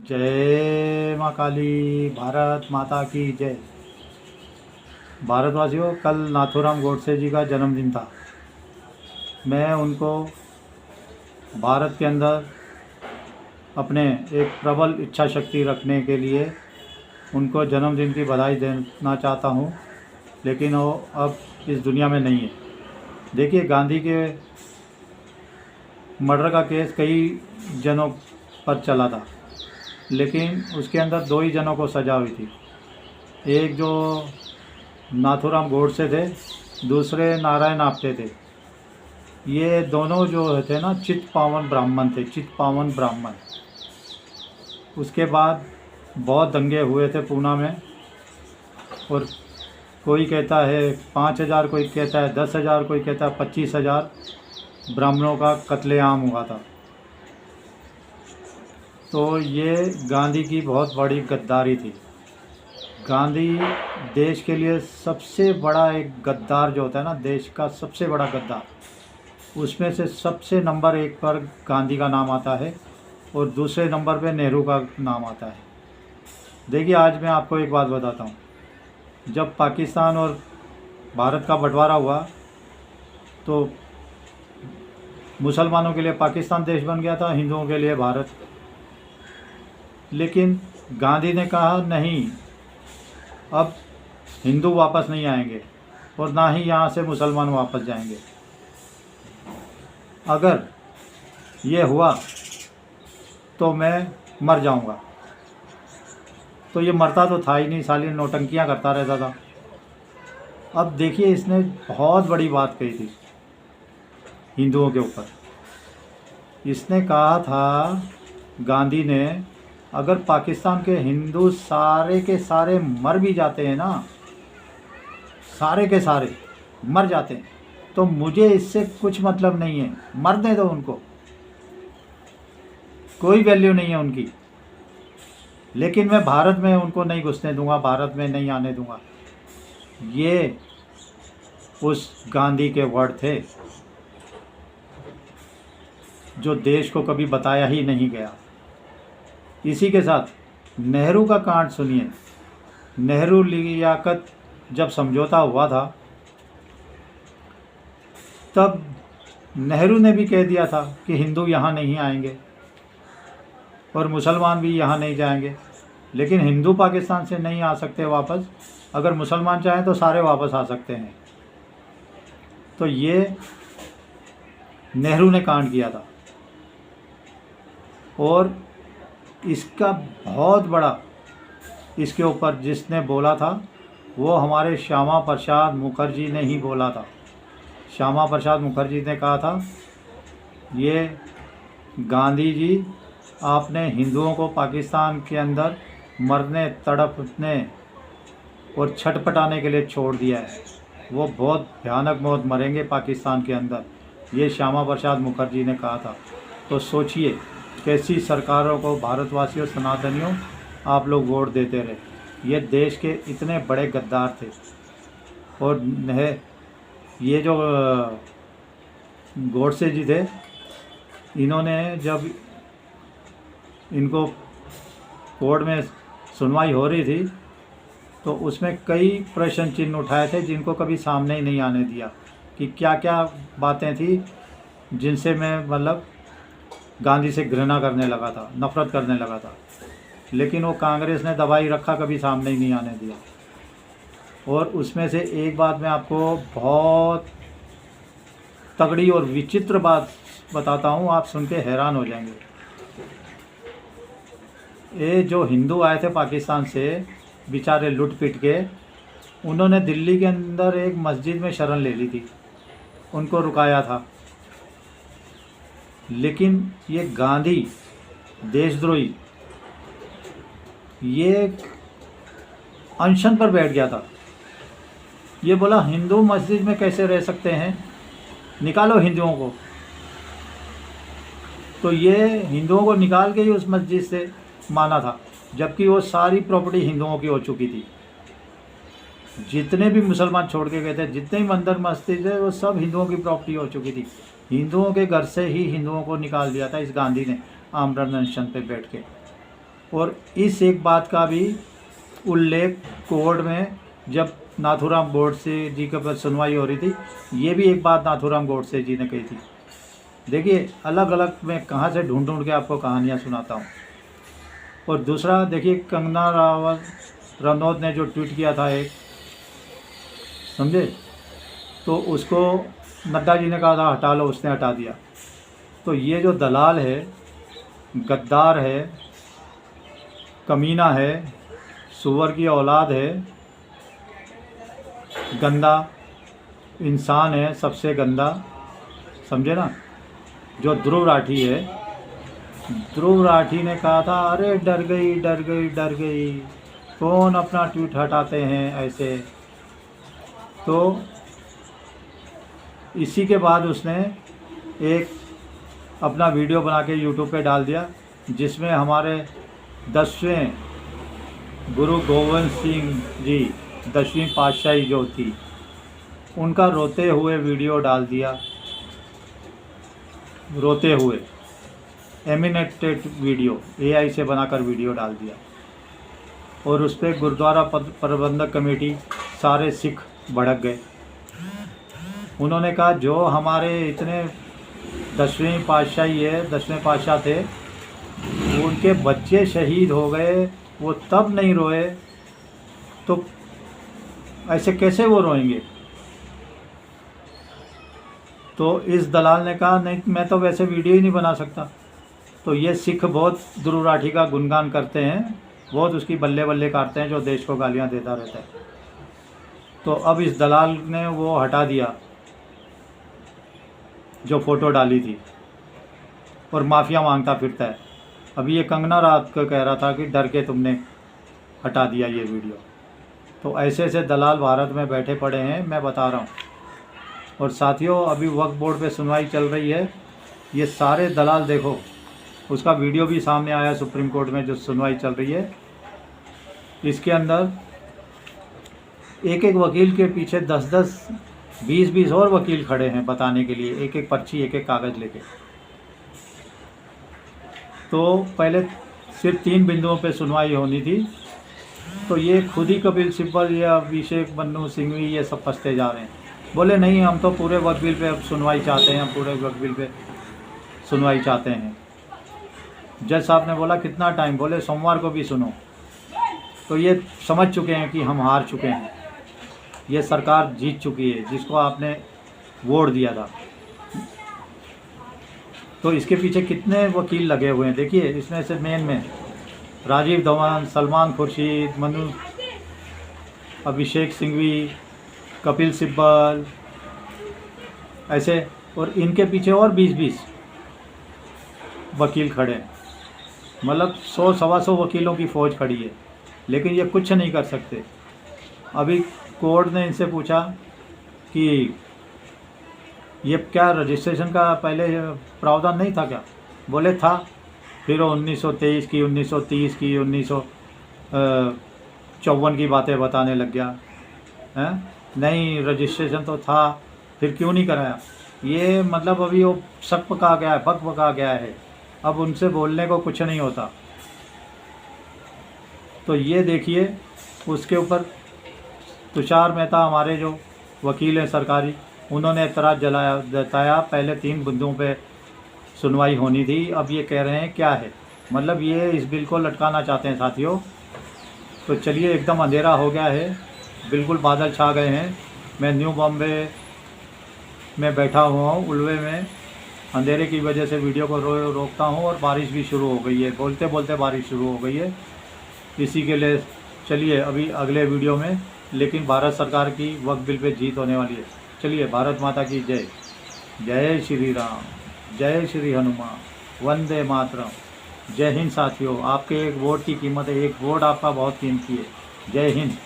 जय माँ काली। भारत माता की जय। भारतवासियों, कल नाथूराम गोडसे जी का जन्मदिन था। मैं उनको भारत के अंदर अपने एक प्रबल इच्छा शक्ति रखने के लिए उनको जन्मदिन की बधाई देना चाहता हूँ, लेकिन वो अब इस दुनिया में नहीं है। देखिए, गांधी के मर्डर का केस कई जनों पर चला था, लेकिन उसके अंदर 2 ही जनों को सज़ा हुई थी। एक जो नाथूराम गोडसे थे, दूसरे नारायण आप्टे थे। ये दोनों जो थे ना, चित पावन ब्राह्मण थे, चित पावन ब्राह्मण। उसके बाद बहुत दंगे हुए थे पूना में, और कोई कहता है 5,000, कोई कहता है 10,000, कोई कहता है 25,000 ब्राह्मणों का कत्लेआम हुआ था। तो ये गांधी की बहुत बड़ी गद्दारी थी। गांधी देश के लिए सबसे बड़ा एक गद्दार जो होता है ना, देश का सबसे बड़ा गद्दार, उसमें से सबसे नंबर 1 पर गांधी का नाम आता है और दूसरे नंबर पे नेहरू का नाम आता है। देखिए, आज मैं आपको एक बात बताता हूँ। जब पाकिस्तान और भारत का बंटवारा हुआ तो मुसलमानों के लिए पाकिस्तान देश बन गया था, हिंदुओं के लिए भारत। लेकिन गांधी ने कहा नहीं, अब हिंदू वापस नहीं आएंगे और ना ही यहाँ से मुसलमान वापस जाएंगे। अगर ये हुआ तो मैं मर जाऊंगा। तो ये मरता तो था ही नहीं, साली नौटंकियाँ करता रहता था। अब देखिए, इसने बहुत बड़ी बात कही थी हिंदुओं के ऊपर। इसने कहा था, गांधी ने, अगर पाकिस्तान के हिंदू सारे के सारे मर भी जाते हैं ना, सारे के सारे मर जाते हैं, तो मुझे इससे कुछ मतलब नहीं है, मरने दो उनको, कोई वैल्यू नहीं है उनकी। लेकिन मैं भारत में उनको नहीं घुसने दूंगा, भारत में नहीं आने दूंगा। ये उस गांधी के वर्ड थे जो देश को कभी बताया ही नहीं गया। इसी के साथ नेहरू का कांड सुनिए। नेहरू लियाकत जब समझौता हुआ था, तब नेहरू ने भी कह दिया था कि हिंदू यहाँ नहीं आएंगे और मुसलमान भी यहाँ नहीं जाएंगे। लेकिन हिंदू पाकिस्तान से नहीं आ सकते वापस, अगर मुसलमान चाहें तो सारे वापस आ सकते हैं। तो ये नेहरू ने कांड किया था, और इसका बहुत बड़ा इसके ऊपर जिसने बोला था वो हमारे श्यामा प्रसाद मुखर्जी ने ही बोला था। श्यामा प्रसाद मुखर्जी ने कहा था, ये गांधी जी, आपने हिंदुओं को पाकिस्तान के अंदर मरने, तड़पने और छटपटाने के लिए छोड़ दिया है। वो बहुत भयानक मौत मरेंगे पाकिस्तान के अंदर, ये श्यामा प्रसाद मुखर्जी ने कहा था। तो सोचिए, कैसी सरकारों को भारतवासियों, सनातनियों, आप लोग वोट देते रहे। ये देश के इतने बड़े गद्दार थे। और ये जो गोडसे जी थे, इन्होंने जब इनको कोर्ट में सुनवाई हो रही थी तो उसमें कई प्रश्न चिन्ह उठाए थे जिनको कभी सामने ही नहीं आने दिया कि क्या क्या बातें थी जिनसे मैं मतलब गांधी से घृणा करने लगा था, नफ़रत करने लगा था। लेकिन वो कांग्रेस ने दबाई रखा, कभी सामने ही नहीं आने दिया। और उसमें से एक बात मैं आपको बहुत तगड़ी और विचित्र बात बताता हूँ, आप सुन के हैरान हो जाएंगे। ये जो हिंदू आए थे पाकिस्तान से बेचारे लुट पिट के, उन्होंने दिल्ली के अंदर एक मस्जिद में शरण ले ली थी, उनको रुकाया था। लेकिन ये गांधी देशद्रोही, ये अनशन पर बैठ गया था। ये बोला, हिंदू मस्जिद में कैसे रह सकते हैं, निकालो हिंदुओं को। तो ये हिंदुओं को निकाल के ही उस मस्जिद से माना था, जबकि वो सारी प्रॉपर्टी हिंदुओं की हो चुकी थी। जितने भी मुसलमान छोड़ के गए थे, जितने भी मंदिर मस्जिद थे, वो सब हिंदुओं की प्रॉपर्टी हो चुकी थी। हिंदुओं के घर से ही हिंदुओं को निकाल दिया था इस गांधी ने आमरण अनशन पे बैठ के। और इस एक बात का भी उल्लेख कोर्ट में जब नाथूराम गोडसे जी के ऊपर सुनवाई हो रही थी, ये भी एक बात नाथूराम गोडसे जी ने कही थी। देखिए अलग अलग मैं कहाँ से ढूंढ ढूंढ के आपको कहानियाँ सुनाता हूँ। और दूसरा देखिए कंगना रनौत ने जो ट्वीट किया था एक, समझे, तो उसको नड्डा जी ने कहा था हटा लो, उसने हटा दिया। तो ये जो दलाल है, गद्दार है, कमीना है, सुअर की औलाद है, गंदा इंसान है, सबसे गंदा, समझे ना। जो ध्रुव राठी है, ध्रुव राठी ने कहा था अरे डर गई डर गई डर गई, कौन अपना ट्वीट हटाते हैं ऐसे। तो इसी के बाद उसने एक अपना वीडियो बना के यूट्यूब पे डाल दिया, जिसमें हमारे 10वें गुरु गोविंद सिंह जी 10वीं पातशाही जो थी, उनका रोते हुए वीडियो डाल दिया, रोते हुए एनिमेटेड वीडियो AI से बनाकर वीडियो डाल दिया। और उस पर गुरुद्वारा प्रबंधक कमेटी सारे सिख भड़क गए। उन्होंने कहा जो हमारे इतने 10वीं पातशाही है, 10वें पातशाह थे, उनके बच्चे शहीद हो गए, वो तब नहीं रोए तो ऐसे कैसे वो रोएंगे। तो इस दलाल ने कहा नहीं, मैं तो वैसे वीडियो ही नहीं बना सकता। तो ये सिख बहुत ध्रुव राठी का गुणगान करते हैं, बहुत उसकी बल्ले बल्ले काटते हैं, जो देश को गालियां देता रहता है। तो अब इस दलाल ने वो हटा दिया जो फ़ोटो डाली थी, और माफ़िया मांगता फिरता है। अभी ये कंगना रात को कह रहा था कि डर के तुमने हटा दिया ये वीडियो। तो ऐसे ऐसे दलाल भारत में बैठे पड़े हैं, मैं बता रहा हूँ। और साथियों अभी वक्फ बोर्ड पे सुनवाई चल रही है, ये सारे दलाल देखो, उसका वीडियो भी सामने आया सुप्रीम कोर्ट में जो सुनवाई चल रही है। इसके अंदर एक एक वकील के पीछे 10-10, 20-20 और वकील खड़े हैं बताने के लिए, एक एक पर्ची, एक एक कागज़ लेके। तो पहले सिर्फ 3 बिंदुओं पे सुनवाई होनी थी, तो ये खुद ही कपिल सिब्बल या अभिषेक मनु सिंघवी ये सब फंसते जा रहे हैं। बोले नहीं, हम तो पूरे वक्फ बिल पे अब सुनवाई चाहते हैं, हम पूरे वक्फ बिल पे सुनवाई चाहते हैं। जज साहब ने बोला कितना टाइम, बोले सोमवार को भी सुनो। तो ये समझ चुके हैं कि हम हार चुके हैं, ये सरकार जीत चुकी है जिसको आपने वोट दिया था। तो इसके पीछे कितने वकील लगे हुए हैं देखिए, इसमें से मेन में राजीव धवन, सलमान खुर्शीद, मनु, अभिषेक सिंघवी, कपिल सिब्बल, ऐसे, और इनके पीछे और 20-20 वकील खड़े हैं। मतलब 100-125 वकीलों की फ़ौज खड़ी है, लेकिन ये कुछ नहीं कर सकते। अभी कोर्ट ने इनसे पूछा कि ये क्या रजिस्ट्रेशन का पहले प्रावधान नहीं था क्या? बोले था। फिर 1923 की, 1930 की, 1954 की बातें बताने लग गया हैं। नहीं, रजिस्ट्रेशन तो था, फिर क्यों नहीं कराया? ये मतलब अभी वो शक पका गया है, पक पका गया है, अब उनसे बोलने को कुछ नहीं होता। तो ये देखिए, उसके ऊपर तुषार मेहता हमारे जो वकील हैं सरकारी, उन्होंने एतराज़ जताया। पहले 3 बिंदुओं पे सुनवाई होनी थी, अब ये कह रहे हैं क्या है, मतलब ये इस बिल को लटकाना चाहते हैं साथियों। तो चलिए, एकदम अंधेरा हो गया है, बिल्कुल बादल छा गए हैं। मैं न्यू बॉम्बे में बैठा हुआ हूँ, उल्वे में। अंधेरे की वजह से वीडियो को रोकता हूँ, और बारिश भी शुरू हो गई है, बोलते बोलते बारिश शुरू हो गई है। इसी के लिए चलिए अभी अगले वीडियो में, लेकिन भारत सरकार की वक्फ बिल पे जीत होने वाली है। चलिए, भारत माता की जय। जय श्री राम, जय श्री हनुमान, वंदे मातरम। जय हिंद साथियों। आपके एक वोट की कीमत है, एक वोट आपका बहुत कीमती है। जय हिंद।